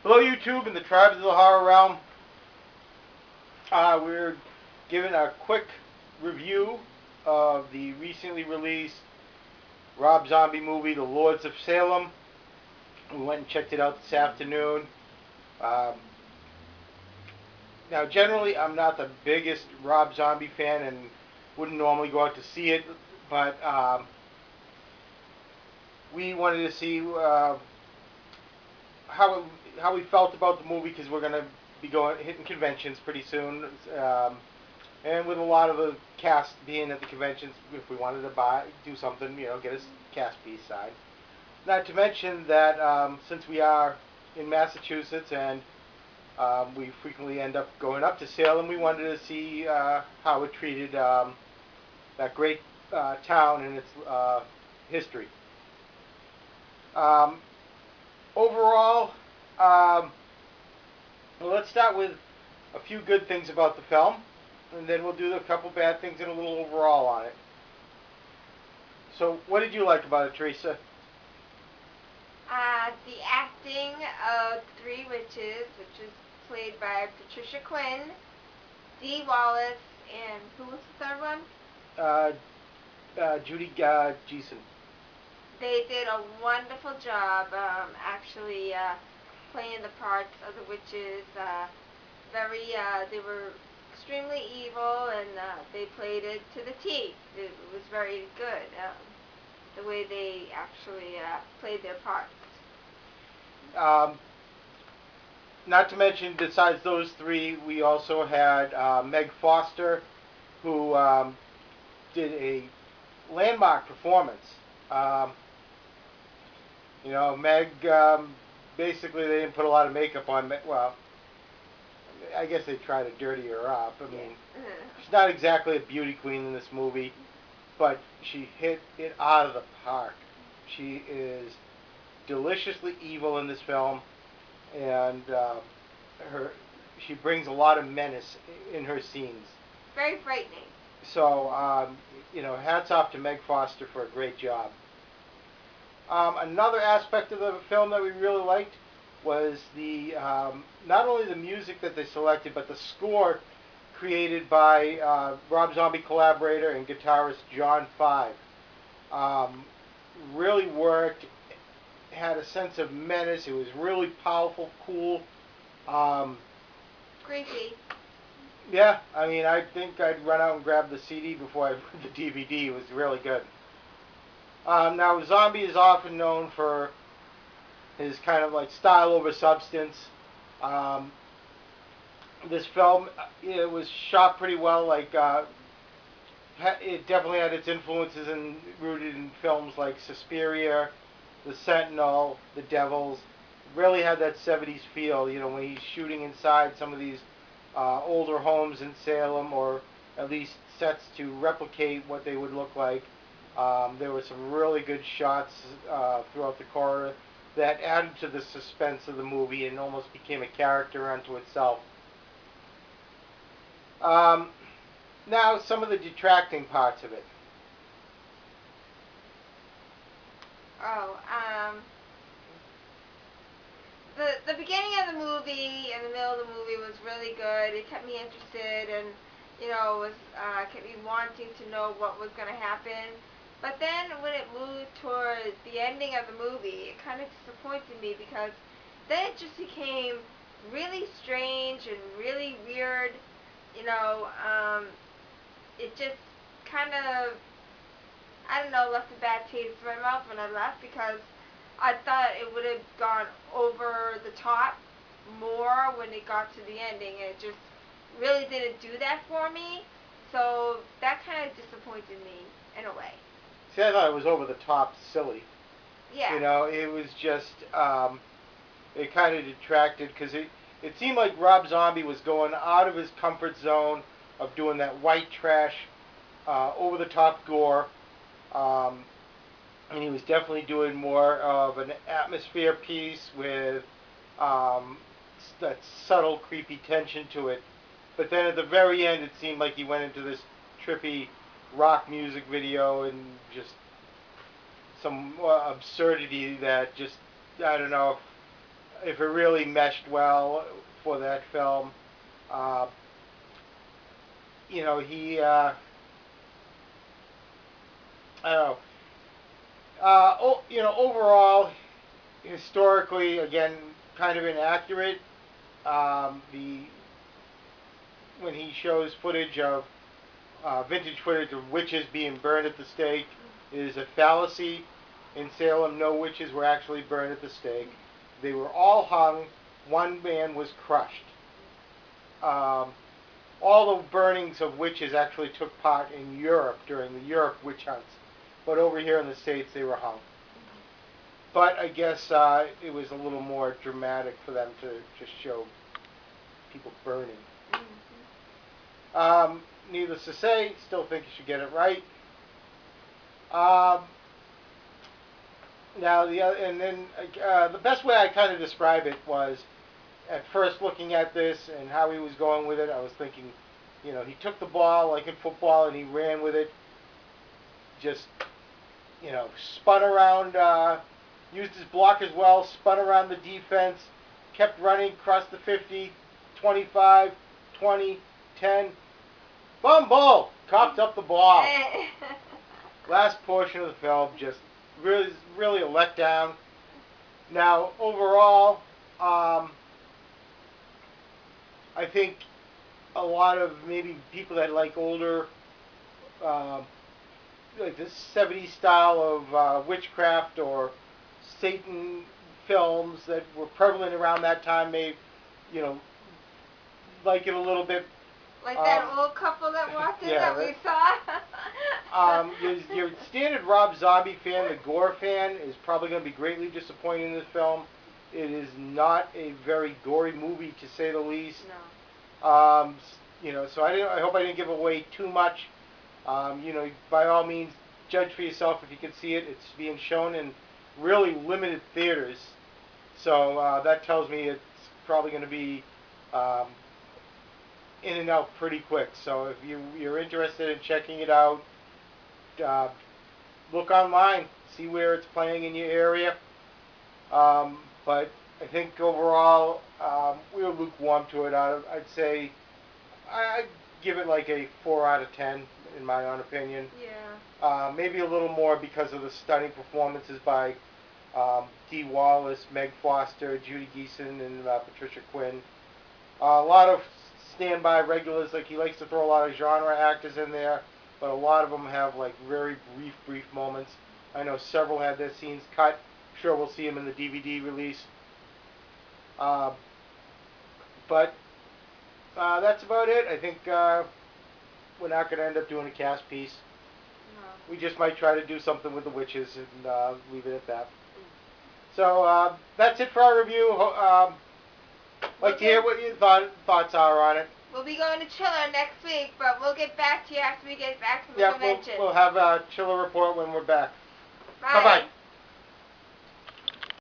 Hello YouTube and the tribes of the horror realm. We're giving a quick review of the recently released Rob Zombie movie, The Lords of Salem. We went and checked it out this afternoon. Um, Now, generally, I'm not the biggest Rob Zombie fan and wouldn't normally go out to see it, but we wanted to see how it, how we felt about the movie because we're gonna be hitting conventions pretty soon, and with a lot of the cast being at the conventions, if we wanted to do something, get a cast piece signed. Not to mention that since we are in Massachusetts and we frequently end up going up to Salem, we wanted to see how it treated that great town and its history. Um, Overall, um, well, let's start with a few good things about the film, and then we'll do a couple bad things and a little overall on it. So, what did you like about it, Teresa? The acting of Three Witches, which is played by Patricia Quinn, Dee Wallace, and who was the third one? Uh, Judy Geeson. They did a wonderful job, actually playing the parts of the witches. They were extremely evil, and they played it to the T. It was very good, the way they actually played their parts. Um, Not to mention, besides those three, we also had Meg Foster, who did a landmark performance. Um, Meg, basically, they didn't put a lot of makeup on Meg. Well, I guess they tried to dirty her up. I mean, she's not exactly a beauty queen in this movie, but she hit it out of the park. She is deliciously evil in this film, and her she brings a lot of menace in her scenes. Very frightening. So, hats off to Meg Foster for a great job. Another aspect of the film that we really liked was the not only the music that they selected, but the score created by Rob Zombie collaborator and guitarist John Five. Um, Really worked. Had a sense of menace. It was really powerful, cool. Um, Creepy. yeah, I mean, I think I'd run out and grab the CD before I put the DVD. It was really good. Now, Zombie is often known for his kind of like style over substance. Um, this film, it was shot pretty well. It definitely had its influences and rooted in films like Suspiria, The Sentinel, The Devils. Really had that '70s feel. When he's shooting inside some of these older homes in Salem, or at least sets to replicate what they would look like. There were some really good shots throughout the corridor that added to the suspense of the movie and almost became a character unto itself. Um, Now, some of the detracting parts of it. Oh, the beginning of the movie and the middle of the movie was really good. It kept me interested, and was kept me wanting to know what was going to happen. But then when it moved towards the ending of the movie, it kind of disappointed me because then it just became really strange and really weird. You know, it just kind of, I don't know, left a bad taste in my mouth when I left because I thought it would have gone over the top more when it got to the ending, and it just really didn't do that for me. So that kind of disappointed me in a way. See, I thought it was over the top silly. Yeah. It was just it kind of detracted because it seemed like Rob Zombie was going out of his comfort zone of doing that white trash, over the top gore, um, and he was definitely doing more of an atmosphere piece with um, that subtle, creepy tension to it. But then at the very end, it seemed like he went into this trippy rock music video and just some absurdity that just, I don't know. if it really meshed well for that film. Uh, he, I don't know. Overall, historically, again, kind of inaccurate. The When he shows footage of vintage footage of witches being burned at the stake is a fallacy. In Salem, no witches were actually burned at the stake. They were all hung. One man was crushed. Um, all the burnings of witches actually took part in Europe during the Europe witch hunts, but over here in the States they were hung. But I guess it was a little more dramatic for them to just show people burning. Needless to say, still think you should get it right. Now the best way I kind of describe it was at first looking at this and how he was going with it. I was thinking, he took the ball like in football and he ran with it. Just spun around, used his block as well, spun around the defense, kept running across the 50, 25, 20, 10. Fumble! Coughed up the ball. Last portion of the film, just really a letdown. Now, overall, I think a lot of maybe people that like older, like this 70s style of witchcraft or Satan films that were prevalent around that time may, you know, like it a little bit. Like that old couple that walked in yeah, that we saw. Your standard Rob Zombie fan, the gore fan, is probably going to be greatly disappointed in this film. It is not a very gory movie, to say the least. No. So I hope I didn't give away too much. By all means, judge for yourself if you can see it. It's being shown in really limited theaters, so that tells me it's probably going to be in and out pretty quick. So if you're interested in checking it out, look online, see where it's playing in your area. But I think overall we were lukewarm to it. I'd say I'd give it like a 4 out of 10 in my own opinion. Yeah. Maybe a little more because of the stunning performances by Dee Wallace, Meg Foster, Judy Geeson, and Patricia Quinn. A lot of standby regulars, like he likes to throw a lot of genre actors in there, but a lot of them have like very brief moments. I know several had their scenes cut. I'm sure we'll see them in the DVD release. But that's about it. I think we're not going to end up doing a cast piece. No. We just might try to do something with the witches and leave it at that. So that's it for our review. Like to hear what your thoughts are on it. We'll be going to Chiller next week, but we'll get back to you after we get back from the convention. We'll have a Chiller report when we're back. Bye. Bye-bye.